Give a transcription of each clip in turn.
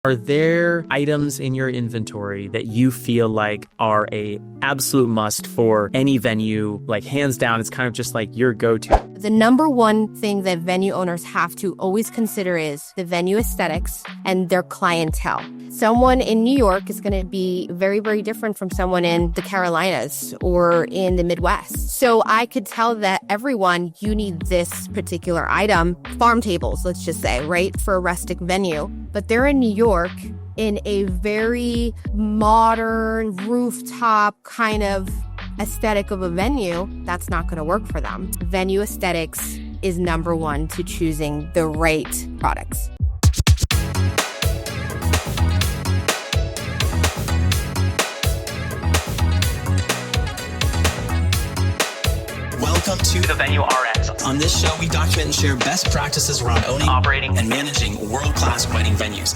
Are there items in your inventory that you feel like are a absolute must for any venue? Like hands down, it's kind of just like your go-to. The number one thing that venue owners have to always consider is the venue aesthetics and their clientele. Someone in New York is going to be very, very different from someone in the Carolinas or in the Midwest. So I could tell that everyone, you need this particular item, farm tables, let's just say, right, for a rustic venue. But they're in New York in a very modern rooftop kind of aesthetic of a venue. That's not going to work for them. Venue aesthetics is number one to choosing the right products. Welcome to the Venue RX. On this show, we document and share best practices around owning, operating, and managing world-class wedding venues.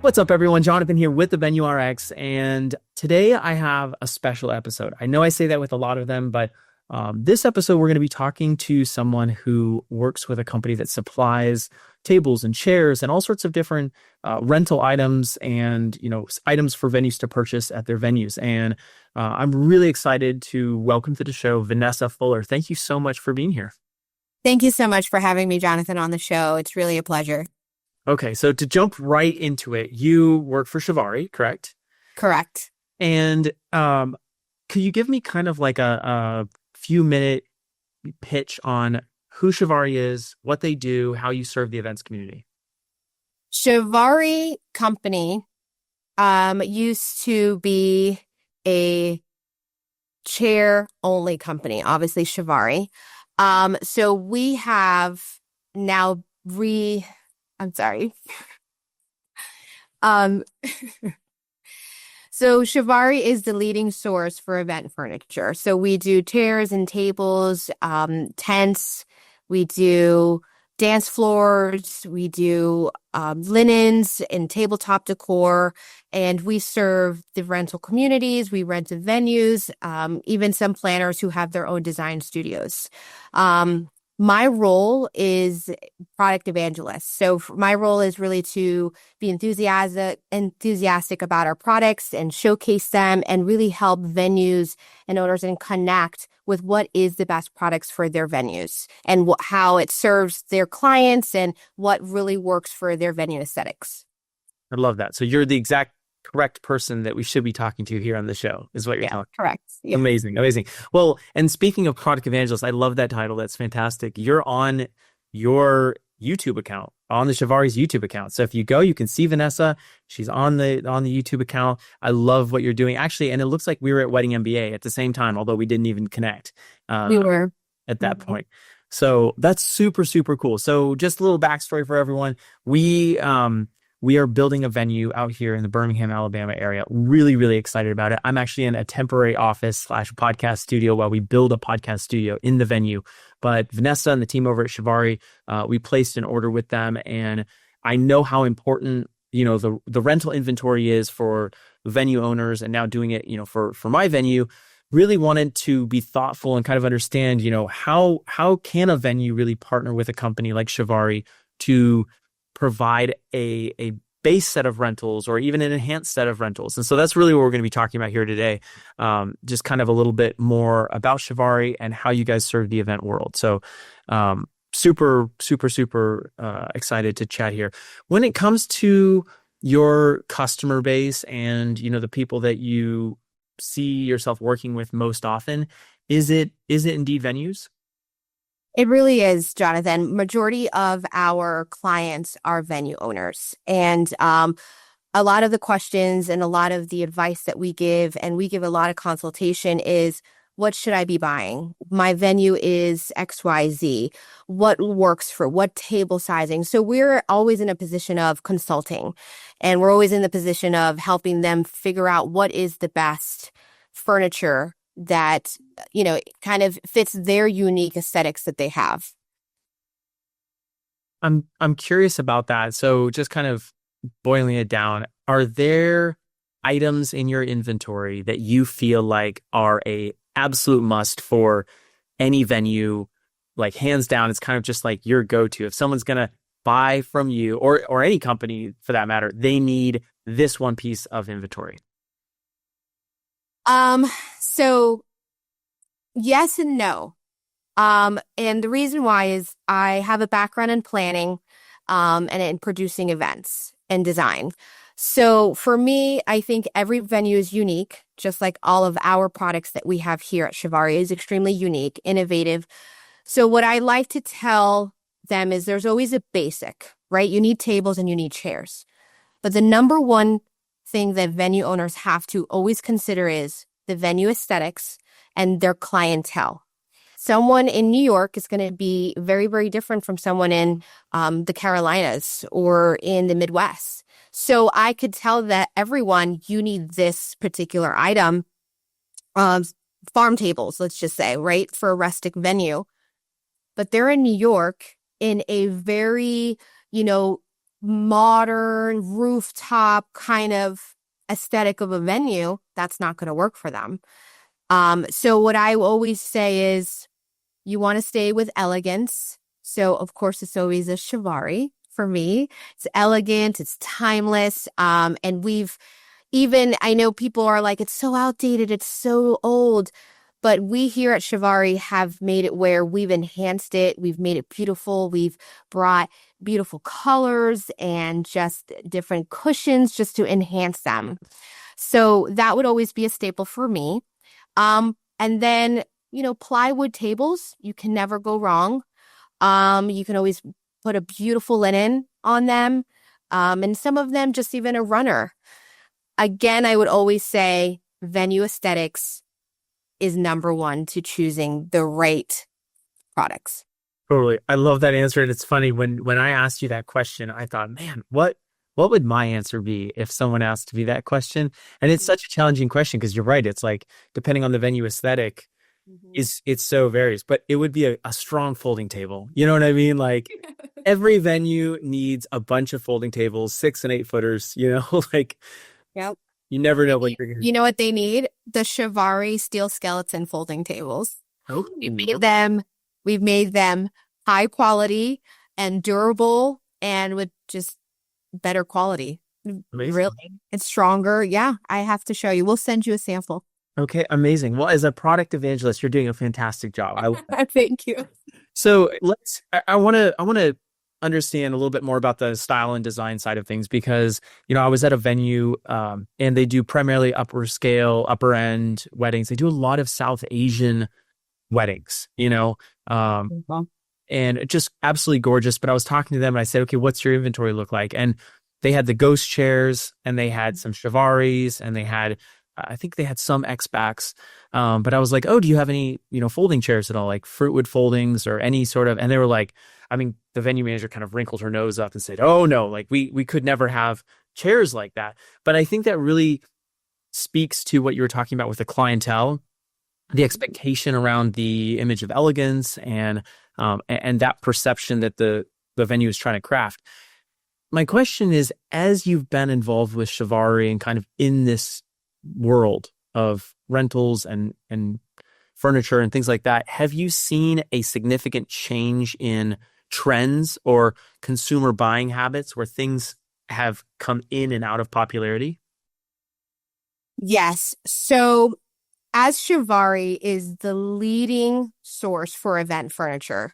What's up, everyone? Jonathan here with the Venue RX, and today I have a special episode. I know I say that with a lot of them, but this episode we're going to be talking to someone who works with a company that supplies tables and chairs and all sorts of different rental items and items for venues to purchase at their venues. And I'm really excited to welcome to the show Vanessa Fuller. Thank you so much for being here. Thank you so much for having me, Jonathan, on the show. It's really a pleasure. Okay, so to jump right into it, you work for Shavari, correct? Correct. And could you give me kind of like a few-minute pitch on who Shavari is, what they do, how you serve the events community? Shavari company used to be a chair-only company, obviously Shavari. So we have now So Shavari is the leading source for event furniture. So we do chairs and tables, tents, we do dance floors, we do linens and tabletop decor, and we serve the rental communities, we rent to venues, even some planners who have their own design studios. My role is product evangelist. So my role is really to be enthusiastic about our products and showcase them and really help venues and owners and connect with what is the best products for their venues and how it serves their clients and what really works for their venue aesthetics. I love that. So you're the exact correct person that we should be talking to here on the show, is what you're telling me. Correct. Yep. Amazing. Well, and speaking of product evangelist, I love that title. That's fantastic. You're on your YouTube account, on the Shavari's YouTube account. So if you go, you can see Vanessa. She's on the YouTube account. I love what you're doing. Actually, and it looks like we were at Wedding MBA at the same time, although we didn't even connect. We were. At that point. So that's super, super cool. So just a little backstory for everyone. We are building a venue out here in the Birmingham, Alabama area. Really, really excited about it. I'm actually in a temporary office/podcast studio while we build a podcast studio in the venue. But Vanessa and the team over at Shavari, we placed an order with them, and I know how important the rental inventory is for venue owners, and now doing it for my venue. Really wanted to be thoughtful and kind of understand how can a venue really partner with a company like Shavari to provide a base set of rentals or even an enhanced set of rentals. And so that's really what we're going to be talking about here today. Just kind of a little bit more about Shavari and how you guys serve the event world. So super, super, super excited to chat here. When it comes to your customer base and, the people that you see yourself working with most often, is it indeed venues? It really is, Jonathan. Majority of our clients are venue owners. And a lot of the questions and a lot of the advice that we give, and we give a lot of consultation, is what should I be buying? My venue is XYZ. What works for what table sizing? So we're always in a position of consulting, and we're always in the position of helping them figure out what is the best furniture that kind of fits their unique aesthetics that they have. I'm curious about that. So just kind of boiling it down, are there items in your inventory that you feel like are a absolute must for any venue? Like hands down, it's kind of just like your go-to. If someone's gonna buy from you or any company for that matter, they need this one piece of inventory? So yes and no. And the reason why is I have a background in planning, and in producing events and design. So for me, I think every venue is unique, just like all of our products that we have here at Shavari is extremely unique, innovative. So what I like to tell them is there's always a basic, right? You need tables and you need chairs. But the number one thing that venue owners have to always consider is the venue aesthetics and their clientele. Someone in New York is going to be very, very different from someone in the Carolinas or in the Midwest. So I could tell that everyone, you need this particular item, farm tables, let's just say, right, for a rustic venue. But they're in New York in a very, modern rooftop kind of aesthetic of a venue. That's not going to work for them. So what I always say is you want to stay with elegance. So of course it's always a Shavari for me. It's elegant, it's timeless. And I know people are like, it's so outdated, it's so old. But we here at Shavari have made it where we've enhanced it. We've made it beautiful. We've brought beautiful colors and just different cushions just to enhance them. So that would always be a staple for me. And then, plywood tables, you can never go wrong. You can always put a beautiful linen on them. And some of them just even a runner. Again, I would always say venue aesthetics is number one to choosing the right products. Totally. I love that answer. And it's funny when I asked you that question, I thought, man, what would my answer be if someone asked me that question? And it's such a challenging question because you're right. It's like, depending on the venue aesthetic, it's so varies, but it would be a strong folding table. You know what I mean? Like every venue needs a bunch of folding tables, 6 and 8 footers, like, yep. You never know what you're going to. You know what they need? The Shavari steel skeleton folding tables. Oh, We've made them high quality and durable and with just better quality. Amazing. Really, it's stronger. Yeah, I have to show you. We'll send you a sample. Okay, amazing. Well, as a product evangelist, you're doing a fantastic job. Thank you. So I want to understand a little bit more about the style and design side of things because, I was at a venue and they do primarily upper scale, upper end weddings. They do a lot of South Asian weddings, and just absolutely gorgeous. But I was talking to them and I said, okay, what's your inventory look like? And they had the ghost chairs and they had some Shavaris and I think they had some X-backs. But I was like, oh, do you have any, folding chairs at all? Like fruitwood foldings or any sort of, and they were like, the venue manager kind of wrinkled her nose up and said, oh no, like we could never have chairs like that. But I think that really speaks to what you were talking about with the clientele, the expectation around the image of elegance and that perception that the venue is trying to craft. My question is, as you've been involved with Shavari and kind of in this world of rentals and furniture and things like that, have you seen a significant change in trends or consumer buying habits where things have come in and out of popularity? Yes. So as Shavari is the leading source for event furniture,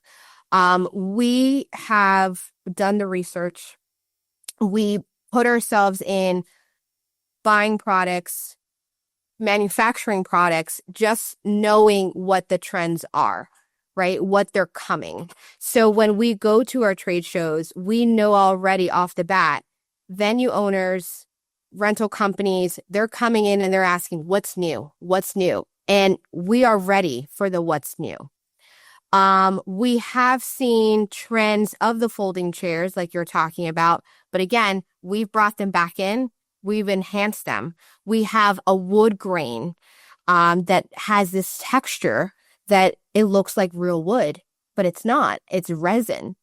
we have done the research. We put ourselves in buying products, manufacturing products, just knowing what the trends are, right? What they're coming. So when we go to our trade shows, we know already off the bat, venue owners, rental companies, they're coming in and they're asking, what's new? What's new? And we are ready for the what's new. We have seen trends of the folding chairs like you're talking about, but again, we've brought them back in. We've enhanced them. We have a wood grain that has this texture that it looks like real wood, but it's not. It's resin.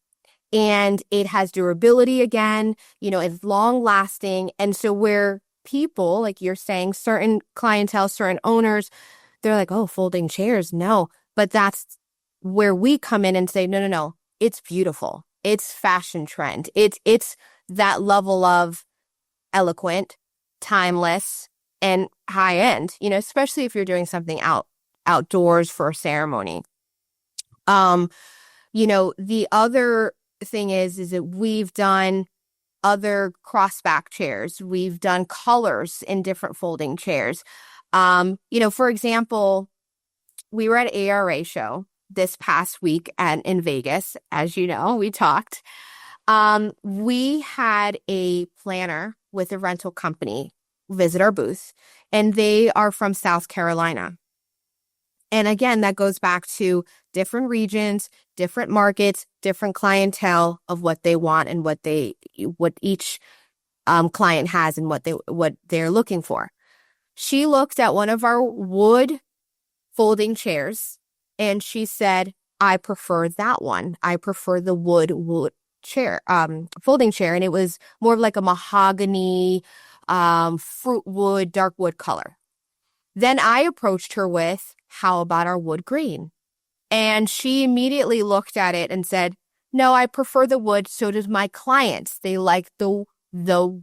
And it has durability again, it's long lasting. And so where people, like you're saying, certain clientele, certain owners, they're like, oh, folding chairs. No, but that's where we come in and say, no, it's beautiful. It's fashion trend. It's that level of eloquent, timeless, and high end, especially if you're doing something outdoors for a ceremony. The other thing is that we've done other crossback chairs. We've done colors in different folding chairs. For example, we were at ARA show this past week in Vegas. As you know, we talked. We had a planner with a rental company visit our booth, and they are from South Carolina. And again, that goes back to different regions, different markets, different clientele of what they want and what each client has and what they're looking for. She looked at one of our wood folding chairs and she said, I prefer that one. I prefer the wood chair, folding chair. And it was more of like a mahogany, fruit wood, dark wood color. Then I approached her with, how about our wood green? And she immediately looked at it and said, no, I prefer the wood. So does my clients. They like the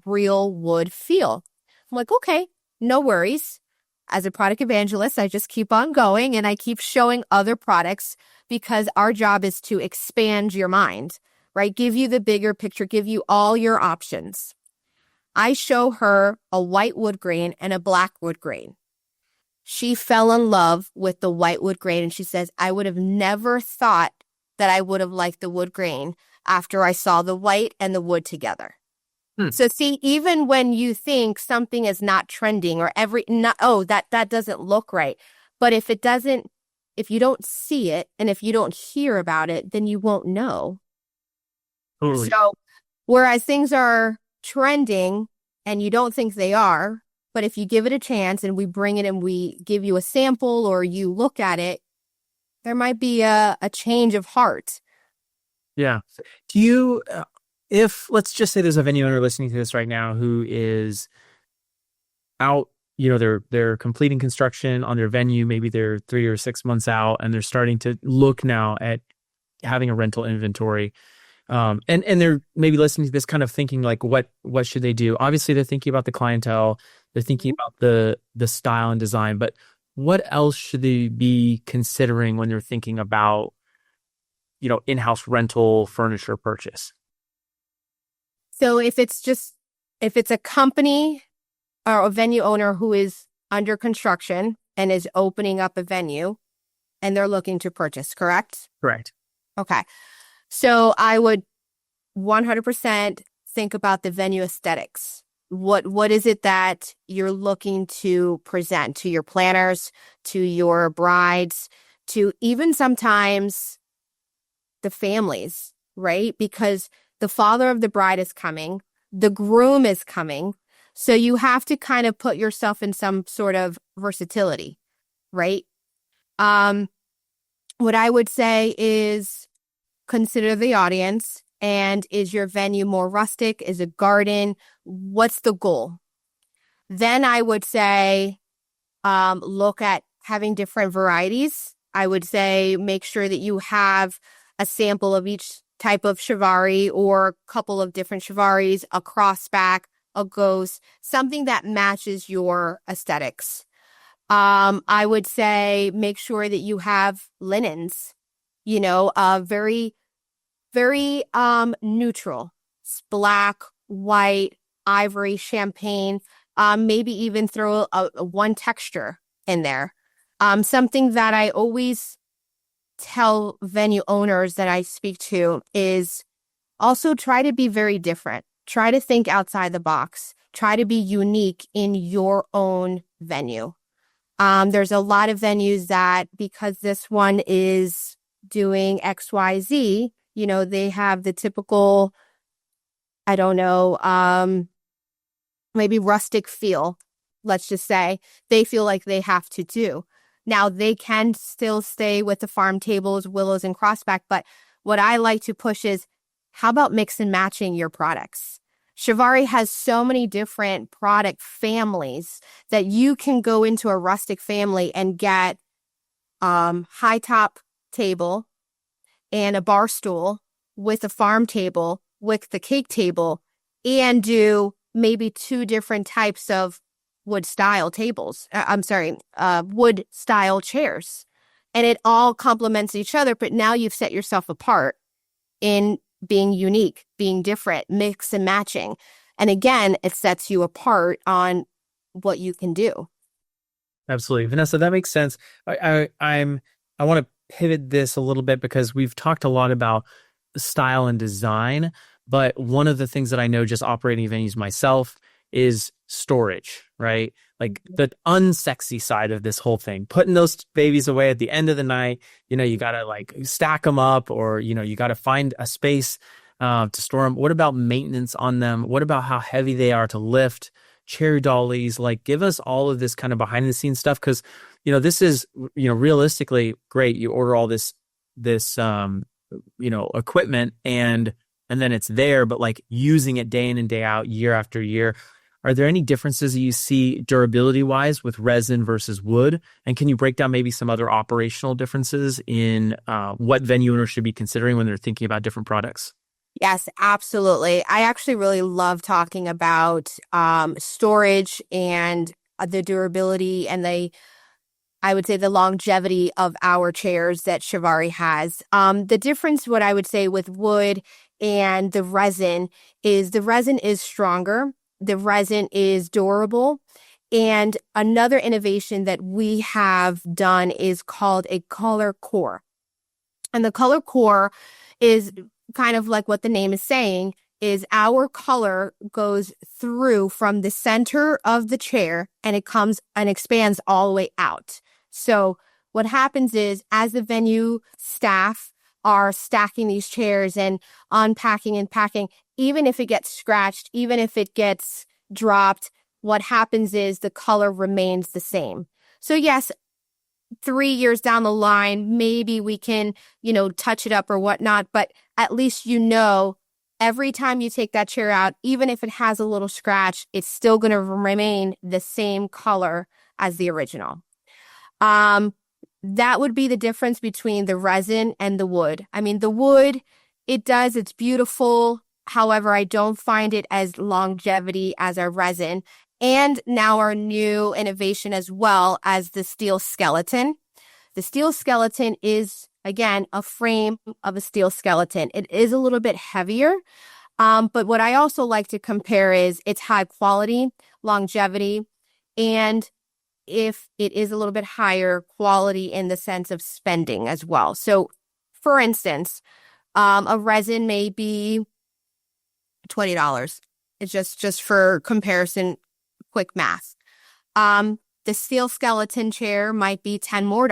real wood feel. I'm like, okay, no worries. As a product evangelist, I just keep on going and I keep showing other products because our job is to expand your mind, right? Give you the bigger picture, give you all your options. I show her a white wood grain and a black wood grain. She fell in love with the white wood grain and she says, I would have never thought that I would have liked the wood grain after I saw the white and the wood together. So see, even when you think something is not trending or that doesn't look right. But if you don't see it and if you don't hear about it, then you won't know. Totally. So whereas things are trending and you don't think they are, but if you give it a chance and we bring it and we give you a sample or you look at it, there might be a change of heart. Yeah. Do you, if let's just say there's a venue owner listening to this right now who is out, they're completing construction on their venue, maybe they're 3 or 6 months out and they're starting to look now at having a rental inventory. And they're maybe listening to this kind of thinking like, what should they do? Obviously they're thinking about the clientele, they're thinking about the style and design, but what else should they be considering when they're thinking about, in-house rental furniture purchase? So if it's a company or a venue owner who is under construction and is opening up a venue and they're looking to purchase, correct? Correct. Okay. So I would 100% think about the venue aesthetics. What is it that you're looking to present to your planners, to your brides, to even sometimes the families, right? Because the father of the bride is coming, the groom is coming. So you have to kind of put yourself in some sort of versatility, right? What I would say is consider the audience. And is your venue more rustic? Is it garden? What's the goal? Then I would say look at having different varieties. I would say make sure that you have a sample of each type of Shavari or a couple of different Shavaris, a crossback, a ghost, something that matches your aesthetics. I would say make sure that you have linens, very, very neutral, black, white, ivory, champagne, maybe even throw a one texture in there. Something that I always tell venue owners that I speak to is also try to be very different. Try to think outside the box. Try to be unique in your own venue. There's a lot of venues that because this one is doing XYZ, they have the typical, I don't know, maybe rustic feel, let's just say. They feel like they have to do. Now, they can still stay with the farm tables, willows, and crossback, but what I like to push is, how about mix and matching your products? Shavari has so many different product families that you can go into a rustic family and get high top table and a bar stool with a farm table, with the cake table, and do maybe 2 different types of wood style tables. Wood style chairs. And it all complements each other, but now you've set yourself apart in being unique, being different, mix and matching. And again, it sets you apart on what you can do. Absolutely. Vanessa, that makes sense. I want to pivot this a little bit because we've talked a lot about style and design, but one of the things that I know just operating venues myself is storage, right? Like the unsexy side of this whole thing, putting those babies away at the end of the night, you got to like stack them up, or, you got to find a space to store them. What about maintenance on them? What about how heavy they are to lift? Chair dollies, like give us all of this kind of behind the scenes stuff. Cause this is, realistically great. You order all this, equipment and then it's there, but like using it day in and day out, year after year. Are there any differences that you see durability wise with resin versus wood? And can you break down maybe some other operational differences in what venue owners should be considering when they're thinking about different products? Yes, absolutely. I actually really love talking about storage and the durability and I would say the longevity of our chairs that Shavari has. The difference, what I would say with wood and the resin is stronger. The resin is durable. And another innovation that we have done is called a color core. And the color core is kind of like what the name is saying, is our color goes through from the center of the chair and it comes and expands all the way out. So what happens is as the venue staff are stacking these chairs and unpacking and packing, even if it gets scratched, even if it gets dropped, what happens is the color remains the same. So yes, 3 years down the line, maybe we can, touch it up or whatnot, but at least every time you take that chair out, even if it has a little scratch, it's still going to remain the same color as the original. That would be the difference between the resin and the wood. I mean, the wood, it's beautiful. However, I don't find it as longevity as our resin. And now our new innovation as well as the steel skeleton. The steel skeleton is, again, a frame of a steel skeleton. It is a little bit heavier. But what I also like to compare is its high quality, longevity, and if it is a little bit higher quality in the sense of spending as well. So, for instance, a resin may be $20. It's just for comparison, quick math. The steel skeleton chair might be $10 more.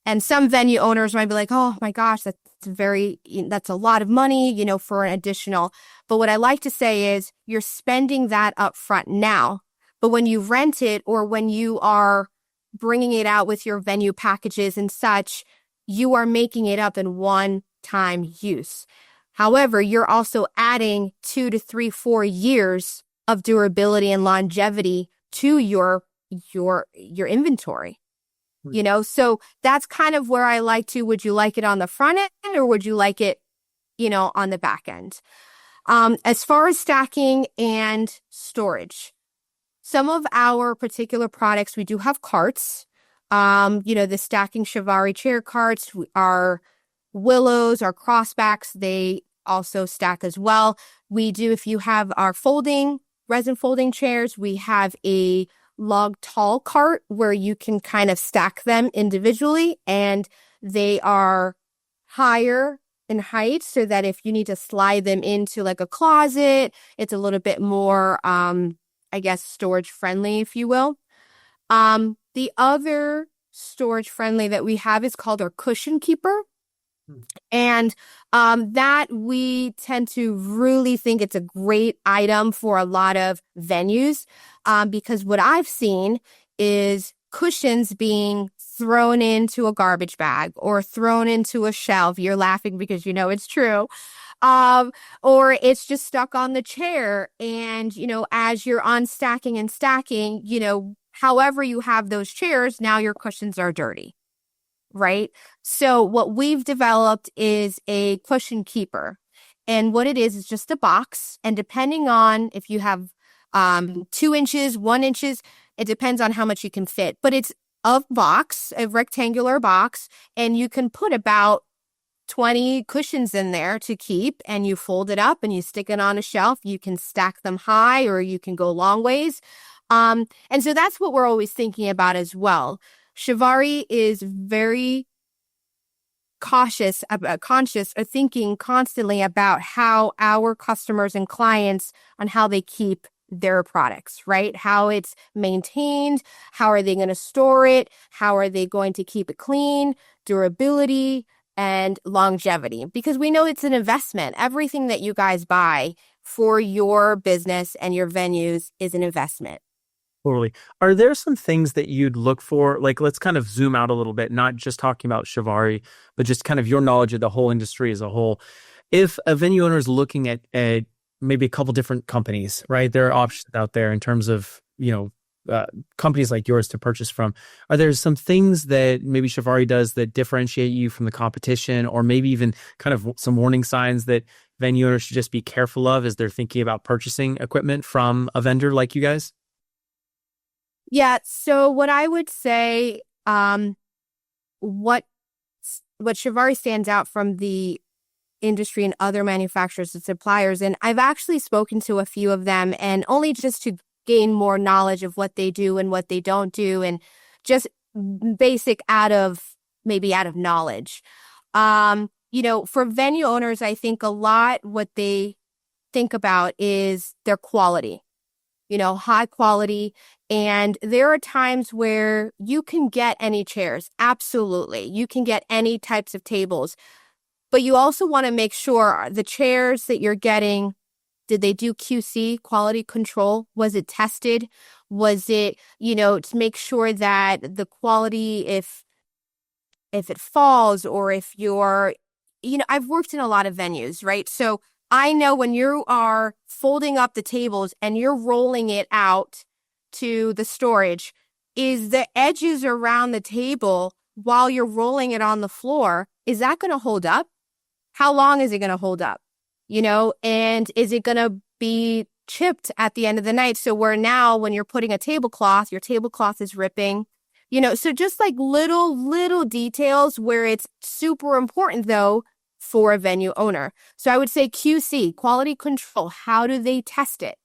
And some venue owners might be like, oh my gosh, that's a lot of money, for an additional. But what I like to say is you're spending that up front now. But when you rent it or when you are bringing it out with your venue packages and such, you are making it up in one-time use. However, you're also adding 2 to 3, 4 years of durability and longevity to your inventory. So that's kind of where I would you like it on the front end or would you like it, on the back end? As far as stacking and storage, some of our particular products, we do have carts. The stacking Shavari chair carts, our willows, our crossbacks, they also stack as well. We do, if you have our resin folding chairs, we have a log tall cart where you can kind of stack them individually and they are higher in height so that if you need to slide them into like a closet, it's a little bit more, storage friendly, if you will. The other storage friendly that we have is called our cushion keeper. And that we tend to really think it's a great item for a lot of venues because what I've seen is cushions being thrown into a garbage bag or thrown into a shelf. You're laughing because it's true. Or it's just stuck on the chair. And, as you're unstacking and stacking, however you have those chairs, now your cushions are dirty. right? So what we've developed is a cushion keeper. And what it is just a box. And depending on if you have 2 inches, 1 inches, it depends on how much you can fit. But it's a box, a rectangular box, and you can put about 20 cushions in there to keep, and you fold it up and you stick it on a shelf. You can stack them high or you can go long ways. And so that's what we're always thinking about as well. Shavari is very conscious of thinking constantly about how our customers and clients on how they keep their products, right? How it's maintained, how are they going to store it, how are they going to keep it clean, durability, and longevity, because we know it's an investment. Everything that you guys buy for your business and your venues is an investment. Totally. Are there some things that you'd look for? Like, let's kind of zoom out a little bit, not just talking about Shavari, but just kind of your knowledge of the whole industry as a whole. If a venue owner is looking at maybe a couple different companies, right? There are options out there in terms of, companies like yours to purchase from. Are there some things that maybe Shavari does that differentiate you from the competition, or maybe even kind of some warning signs that venue owners should just be careful of as they're thinking about purchasing equipment from a vendor like you guys? Yeah. So what I would say, what Shavari stands out from the industry and other manufacturers and suppliers, and I've actually spoken to a few of them, and only just to gain more knowledge of what they do and what they don't do, and just basic out of knowledge. For venue owners, I think a lot what they think about is their quality, high quality. And there are times where you can get any chairs. Absolutely. You can get any types of tables. But you also want to make sure the chairs that you're getting, did they do QC, quality control? Was it tested? Was it, to make sure that the quality, if it falls, or if you're, I've worked in a lot of venues, right? So I know when you are folding up the tables and you're rolling it out to the storage, is the edges around the table while you're rolling it on the floor, is that going to hold up? How long is it going to hold up? And is it going to be chipped at the end of the night? So where now when you're putting a tablecloth, your tablecloth is ripping, so just like little details where it's super important though for a venue owner. So I would say QC, quality control. How do they test it?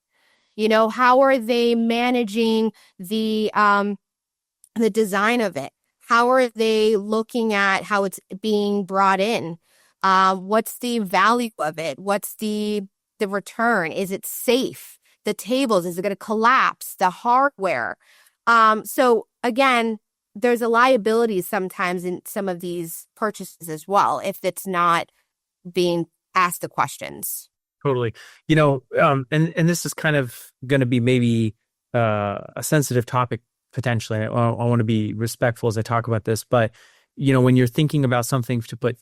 How are they managing the design of it? How are they looking at how it's being brought in? What's the value of it? What's the return? Is it safe? The tables, is it going to collapse? The hardware. So again, there's a liability sometimes in some of these purchases as well, if it's not being asked the questions. Totally. And this is kind of going to be maybe a sensitive topic potentially. I want to be respectful as I talk about this, but when you're thinking about something to put,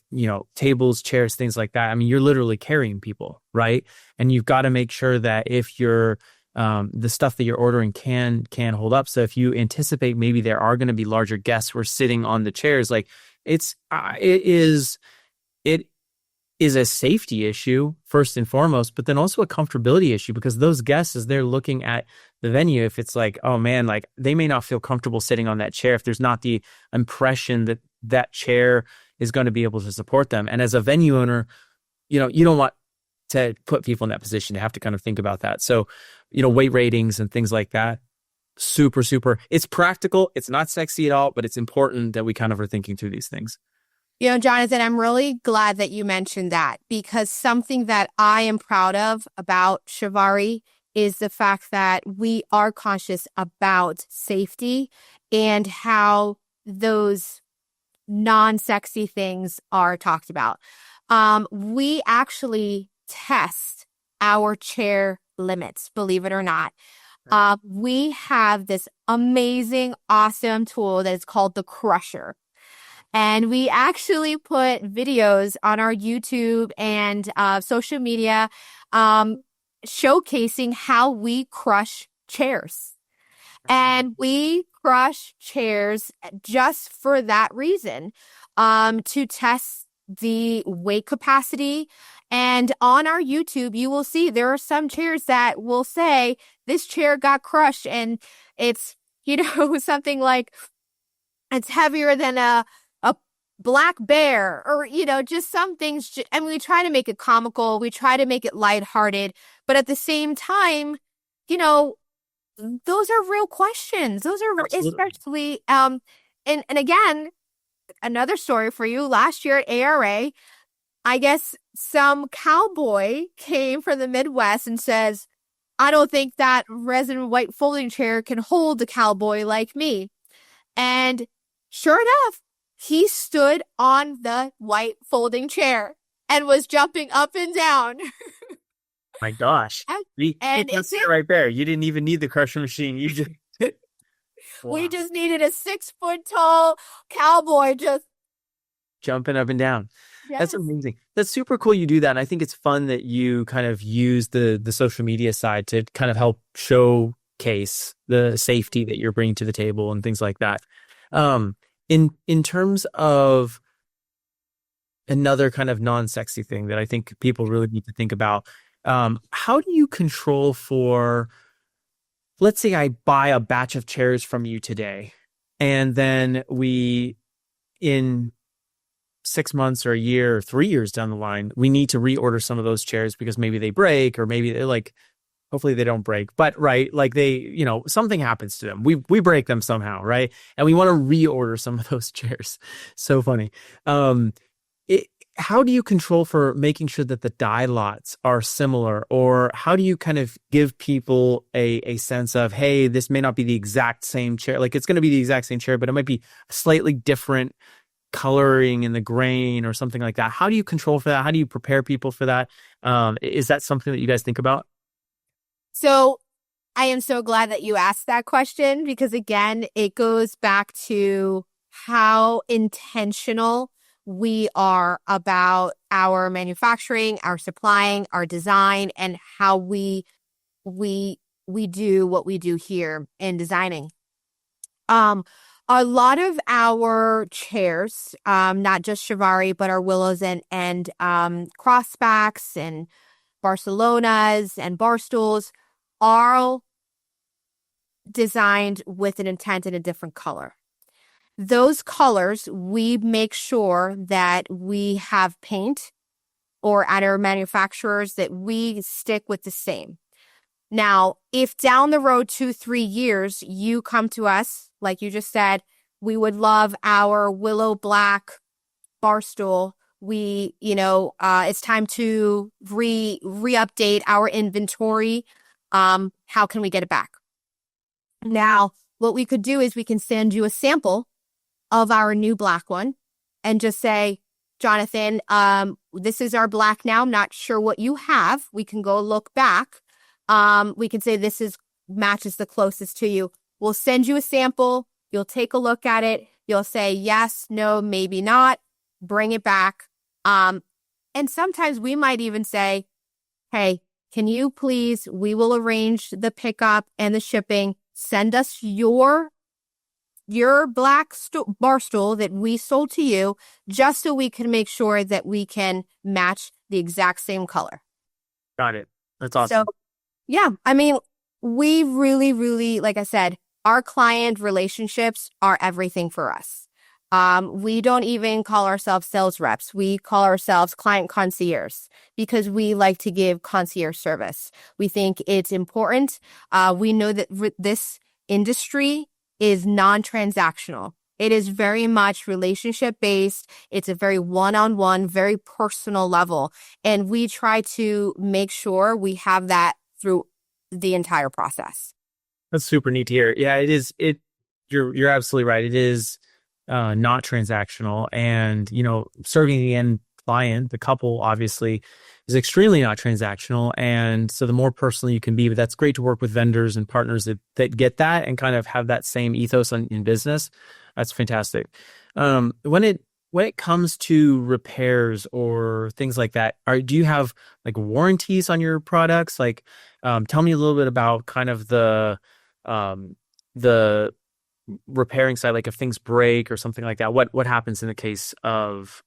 tables, chairs, things like that, I mean, you're literally carrying people, right? And you've got to make sure that if you're the stuff that you're ordering can hold up. So if you anticipate maybe there are going to be larger guests who are sitting on the chairs, like it is a safety issue first and foremost, but then also a comfortability issue, because those guests, as they're looking at the venue, if it's like, oh man, like they may not feel comfortable sitting on that chair if there's not the impression that that chair is going to be able to support them. And as a venue owner, you don't want to put people in that position to have to kind of think about that. So, weight ratings and things like that, super, it's practical. It's not sexy at all, but it's important that we kind of are thinking through these things. Jonathan, I'm really glad that you mentioned that, because something that I am proud of about Shavari is the fact that we are conscious about safety and how those non-sexy things are talked about. We actually test our chair limits, believe it or not. We have this amazing, awesome tool that is called the Crusher. And we actually put videos on our YouTube and social media showcasing how we crush chairs. And we crush chairs just for that reason, to test the weight capacity. And on our YouTube, you will see there are some chairs that will say this chair got crushed, and it's, something like it's heavier than a black bear, or, just some things. I mean, we try to make it comical. We try to make it lighthearted, but at the same time, those are real questions. Those are especially, and again, another story for you. Last year at ARA, I guess some cowboy came from the Midwest and says, I don't think that resin white folding chair can hold a cowboy like me. And sure enough, he stood on the white folding chair and was jumping up and down. My gosh. And that's it right there. You didn't even need the crusher machine. You just we just needed a 6-foot tall cowboy just jumping up and down. Yes. That's amazing. That's super cool you do that. And I think it's fun that you kind of use the social media side to kind of help showcase the safety that you're bringing to the table and things like that. In terms of another kind of non-sexy thing that I think people really need to think about, how do you control for, let's say I buy a batch of chairs from you today, and then in 6 months or a year or 3 years down the line, we need to reorder some of those chairs because maybe they break, or maybe they're hopefully they don't break, but right, something happens to them. We break them somehow, right? And we want to reorder some of those chairs. So funny. How do you control for making sure that the die lots are similar, or how do you kind of give people a sense of, hey, this may not be the exact same chair, like it's going to be the exact same chair, but it might be slightly different coloring in the grain or something like that. How do you control for that? How do you prepare people for that? Is that something that you guys think about? So I am so glad that you asked that question, because again, it goes back to how intentional we are about our manufacturing, our supplying, our design, and how we do what we do here in designing. A lot of our chairs, not just Shavari, but our willows and crossbacks and Barcelonas and bar stools are designed with an intent in a different color. Those colors, we make sure that we have paint, or at our manufacturers that we stick with the same. Now, if down the road 2-3 years, you come to us, like you just said, we would love our willow black bar stool. It's time to re-update our inventory. How can we get it back? Now, what we could do is we can send you a sample of our new black one and just say, Jonathan, this is our black now. I'm not sure what you have. We can go look back. We can say matches the closest to you. We'll send you a sample. You'll take a look at it. You'll say yes, no, maybe not. Bring it back. And sometimes we might even say, hey, can you please, we will arrange the pickup and the shipping. Send us your black bar stool that we sold to you, just so we can make sure that we can match the exact same color. Got it. That's awesome. So, yeah, I mean, we really, really, like I said, our client relationships are everything for us. We don't even call ourselves sales reps. We call ourselves client concierges, because we like to give concierge service. We think it's important. We know that this industry is non-transactional. It is very much relationship-based. It's a very one-on-one, very personal level. And we try to make sure we have that through the entire process. That's super neat to hear. Yeah, it is. You're absolutely right. It is not transactional, and serving the end client, the couple, obviously is extremely not transactional. And so the more personal you can be, but that's great to work with vendors and partners that get that and kind of have that same ethos in business. That's fantastic. When it comes to repairs or things like that, do you have like warranties on your products? Like, tell me a little bit about kind of the the repairing side, like if things break or something like that, what happens in the case of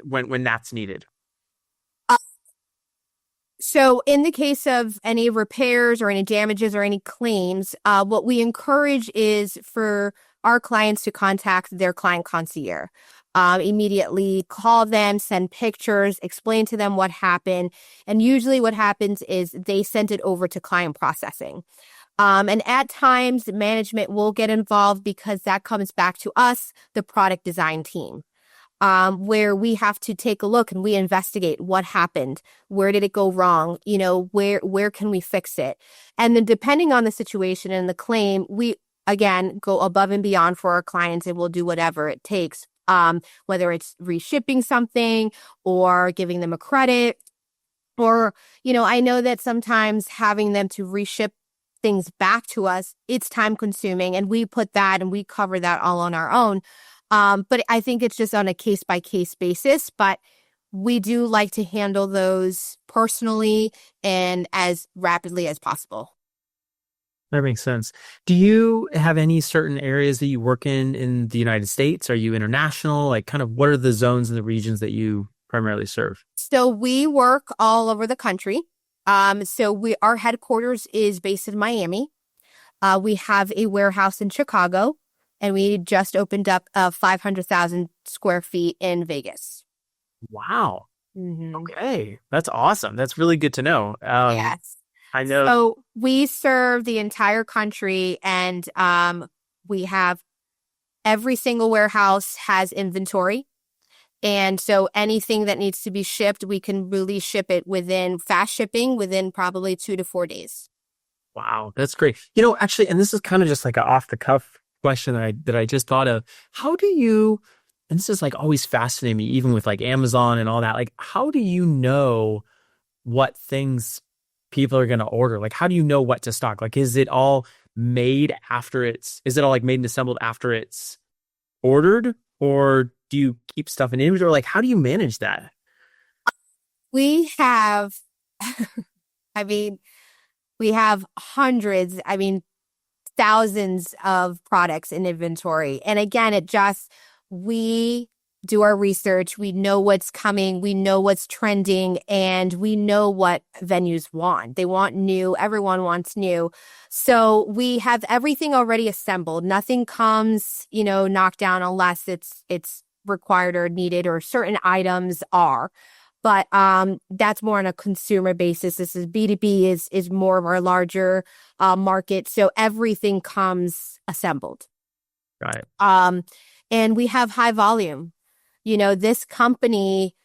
when that's needed? So in the case of any repairs or any damages or any claims, what we encourage is for our clients to contact their client concierge. Immediately call them, send pictures, explain to them what happened. And usually what happens is they send it over to client processing. And at times management will get involved because that comes back to us, the product design team. Where we have to take a look and we investigate what happened, where did it go wrong, where can we fix it? And then depending on the situation and the claim, we again go above and beyond for our clients and we'll do whatever it takes, whether it's reshipping something or giving them a credit, or I know that sometimes having them to reship things back to us, it's time consuming, and we put that and we cover that all on our own. But I think it's just on a case-by-case basis. But we do like to handle those personally and as rapidly as possible. That makes sense. Do you have any certain areas that you work in the United States? Are you international? Like, kind of what are the zones and the regions that you primarily serve? So we work all over the country. Our headquarters is based in Miami. We have a warehouse in Chicago. And we just opened up 500,000 square feet in Vegas. Wow. Mm-hmm. Okay. That's awesome. That's really good to know. Yes. I know. So we serve the entire country, and we have every single warehouse has inventory. And so anything that needs to be shipped, we can really ship it fast shipping within probably 2 to 4 days. Wow. That's great. Actually, and this is kind of just like an off the cuff question that I just thought of. How do you, and this is like always fascinating me, even with like Amazon and all that, like how do you know what things people are going to order? Like, how do you know what to stock? Like, is it all made like made and assembled after it's ordered, or do you keep stuff in inventory? Like, how do you manage that? We have, we have hundreds, thousands of products in inventory. And again, we do our research. We know what's coming. We know what's trending, and we know what venues want. They want new. Everyone wants new. So we have everything already assembled. Nothing comes, knocked down unless it's required or needed, or certain items are. But that's more on a consumer basis. This is B2B is more of our larger market. So everything comes assembled. Got it. And we have high volume. This company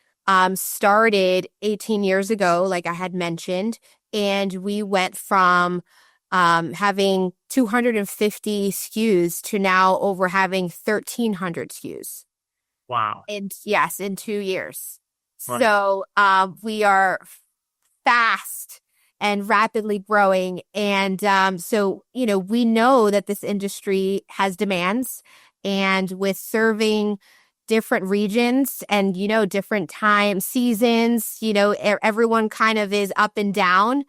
started 18 years ago, like I had mentioned, and we went from having 250 SKUs to now over having 1,300 SKUs. Wow. And yes, in 2 years. Right. So we are fast and rapidly growing. And so we know that this industry has demands, and with serving different regions and, different time seasons, everyone kind of is up and down.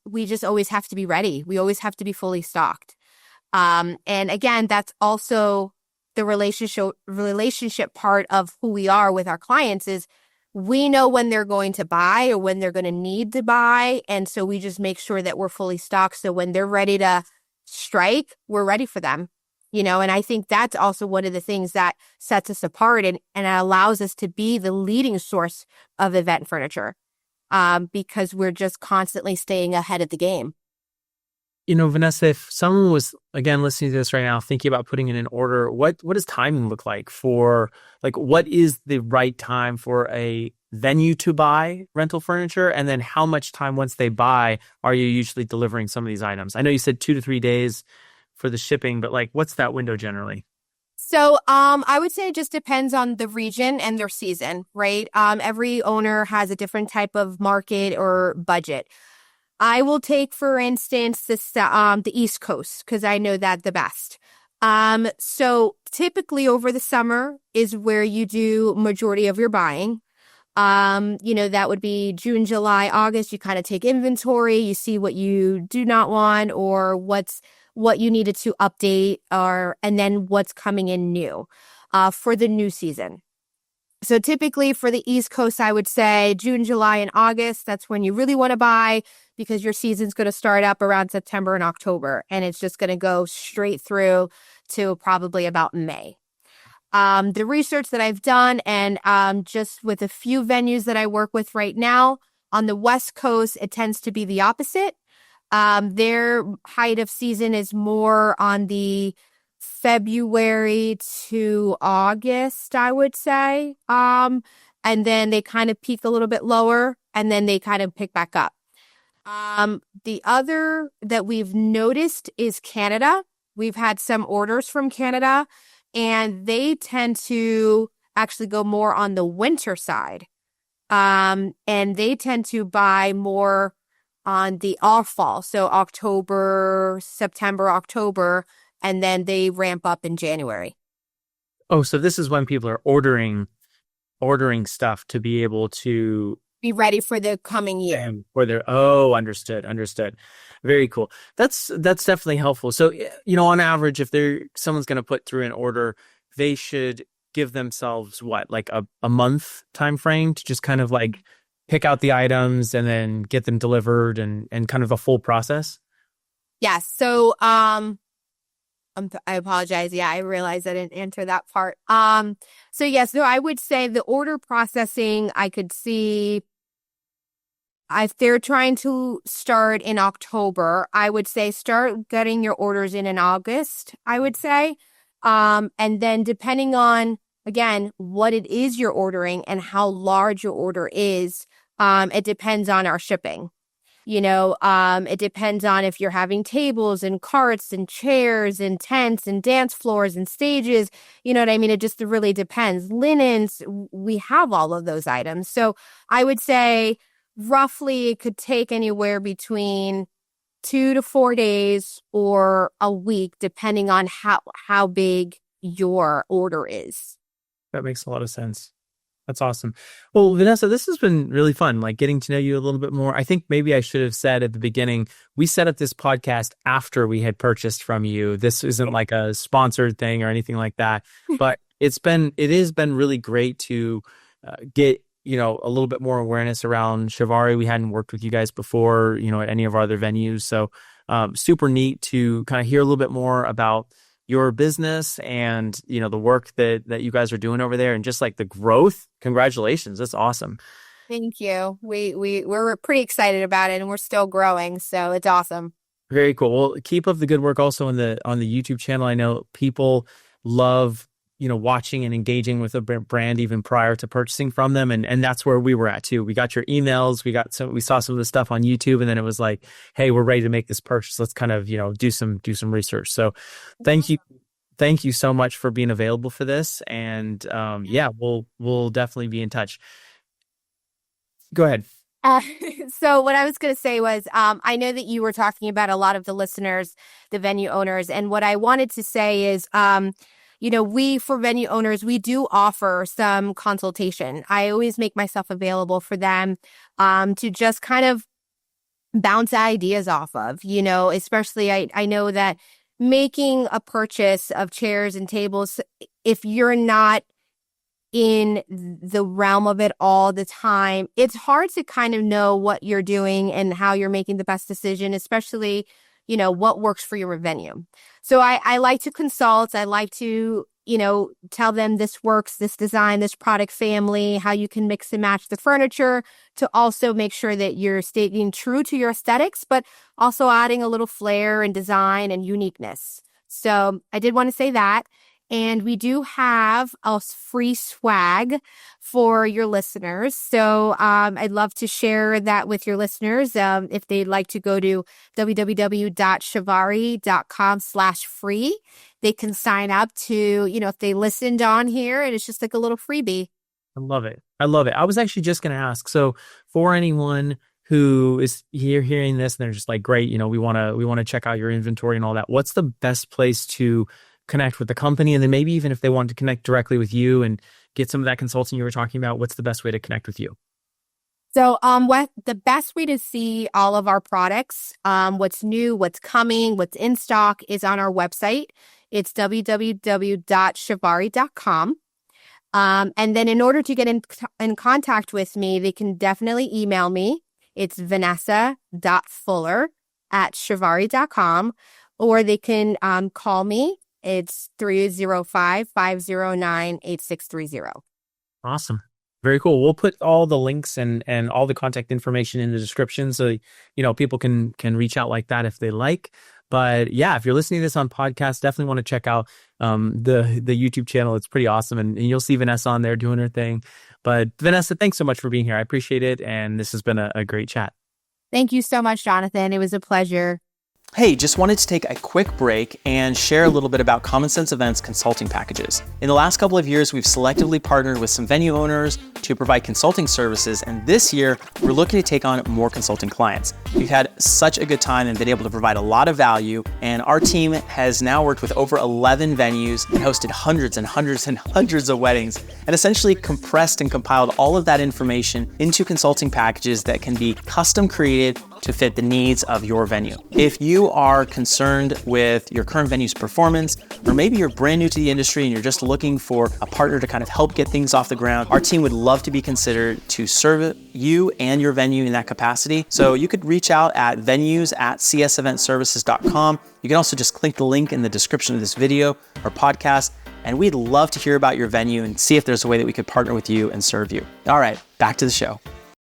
We just always have to be ready. We always have to be fully stocked. And again, that's also the relationship part of who we are with our clients is we know when they're going to buy or when they're going to need to buy. And so we just make sure that we're fully stocked. So when they're ready to strike, we're ready for them, and I think that's also one of the things that sets us apart and allows us to be the leading source of event furniture, because we're just constantly staying ahead of the game. Vanessa, if someone was, again, listening to this right now, thinking about putting in an order, what does timing look like for, like, what is the right time for a venue to buy rental furniture? And then how much time once they buy are you usually delivering some of these items? I know you said 2 to 3 days for the shipping, but like, what's that window generally? So I would say it just depends on the region and their season, right? Every owner has a different type of market or budget. I will take, for instance, the East Coast, because I know that the best. So typically over the summer is where you do majority of your buying. That would be June, July, August. You kind of take inventory, you see what you do not want or what you needed to update and then what's coming in new for the new season. So typically for the East Coast, I would say June, July, and August. That's when you really want to buy because your season's going to start up around September and October, and it's just going to go straight through to probably about May. The research that I've done and just with a few venues that I work with right now, on the West Coast, it tends to be the opposite. Their height of season is more on the February to August, I would say. And then they kind of peak a little bit lower and then they kind of pick back up. The other that we've noticed is Canada. We've had some orders from Canada and they tend to actually go more on the winter side. And they tend to buy more on the fall. So September, October, and then they ramp up in January. Oh, so this is when people are ordering stuff to be able to be ready for the coming year. Understood. Very cool. That's definitely helpful. So, on average, if someone's going to put through an order, they should give themselves like a month time frame to just kind of like pick out the items and then get them delivered and kind of a full process. Yes. So, I apologize. Yeah, I realized I didn't answer that part. So yes, so I would say the order processing, I could see if they're trying to start in October, I would say start getting your orders in August, I would say. And then depending on, again, what it is you're ordering and how large your order is, it depends on our shipping. It depends on if you're having tables and carts and chairs and tents and dance floors and stages. You know what I mean? It just really depends. Linens, we have all of those items. So I would say roughly it could take anywhere between 2 to 4 days or a week, depending on how big your order is. That makes a lot of sense. That's awesome. Well, Vanessa, this has been really fun, like getting to know you a little bit more. I think maybe I should have said at the beginning, we set up this podcast after we had purchased from you. This isn't like a sponsored thing or anything like that, but it has been really great to get, a little bit more awareness around Shavari. We hadn't worked with you guys before, at any of our other venues. So super neat to kind of hear a little bit more about your business and, the work that you guys are doing over there and just like the growth. Congratulations. That's awesome. Thank you. We're pretty excited about it and we're still growing. So it's awesome. Very cool. Well, keep up the good work also on the YouTube channel. I know people love, watching and engaging with a brand even prior to purchasing from them. And that's where we were at too. We got your emails. We saw some of the stuff on YouTube and then it was like, hey, we're ready to make this purchase. Let's kind of, do some research. So thank you. Thank you so much for being available for this. And we'll definitely be in touch. Go ahead. So what I was going to say was, I know that you were talking about a lot of the listeners, the venue owners. And what I wanted to say is, for venue owners, we do offer some consultation. I always make myself available for them to just kind of bounce ideas off of, especially I know that making a purchase of chairs and tables, if you're not in the realm of it all the time, it's hard to kind of know what you're doing and how you're making the best decision, especially what works for your venue. So I like to consult. I like to, tell them this works, this design, this product family, how you can mix and match the furniture to also make sure that you're staying true to your aesthetics, but also adding a little flair and design and uniqueness. So I did want to say that. And we do have a free swag for your listeners. So I'd love to share that with your listeners. If they'd like to go to www.shavari.com/free, they can sign up to, if they listened on here and it's just like a little freebie. I love it. I was actually just going to ask. So for anyone who is hearing this and they're just like, great, we want to check out your inventory and all that, what's the best place to connect with the company? And then maybe even if they want to connect directly with you and get some of that consulting you were talking about, what's the best way to connect with you? So, what the best way to see all of our products, what's new, what's coming, what's in stock is on our website. It's www.shavari.com. And then in order to get in contact with me, they can definitely email me. It's vanessa.fuller@shavari.com, or they can call me. It's 305-509-8630. Awesome. Very cool. We'll put all the links and all the contact information in the description so, people can reach out like that if they like. But yeah, if you're listening to this on podcast, definitely want to check out the YouTube channel. It's pretty awesome. And you'll see Vanessa on there doing her thing. But Vanessa, thanks so much for being here. I appreciate it. And this has been a great chat. Thank you so much, Jonathan. It was a pleasure. Hey, just wanted to take a quick break and share a little bit about Common Sense Events consulting packages. In the last couple of years, we've selectively partnered with some venue owners to provide consulting services, and this year, we're looking to take on more consulting clients. We've had such a good time and been able to provide a lot of value, and our team has now worked with over 11 venues and hosted hundreds and hundreds and hundreds of weddings, and essentially compressed and compiled all of that information into consulting packages that can be custom created to fit the needs of your venue. If you are concerned with your current venue's performance, or maybe you're brand new to the industry and you're just looking for a partner to kind of help get things off the ground, our team would love to be considered to serve you and your venue in that capacity. So you could reach out at venues@cseventservices.com. You can also just click the link in the description of this video or podcast, and we'd love to hear about your venue and see if there's a way that we could partner with you and serve you. All right, back to the show.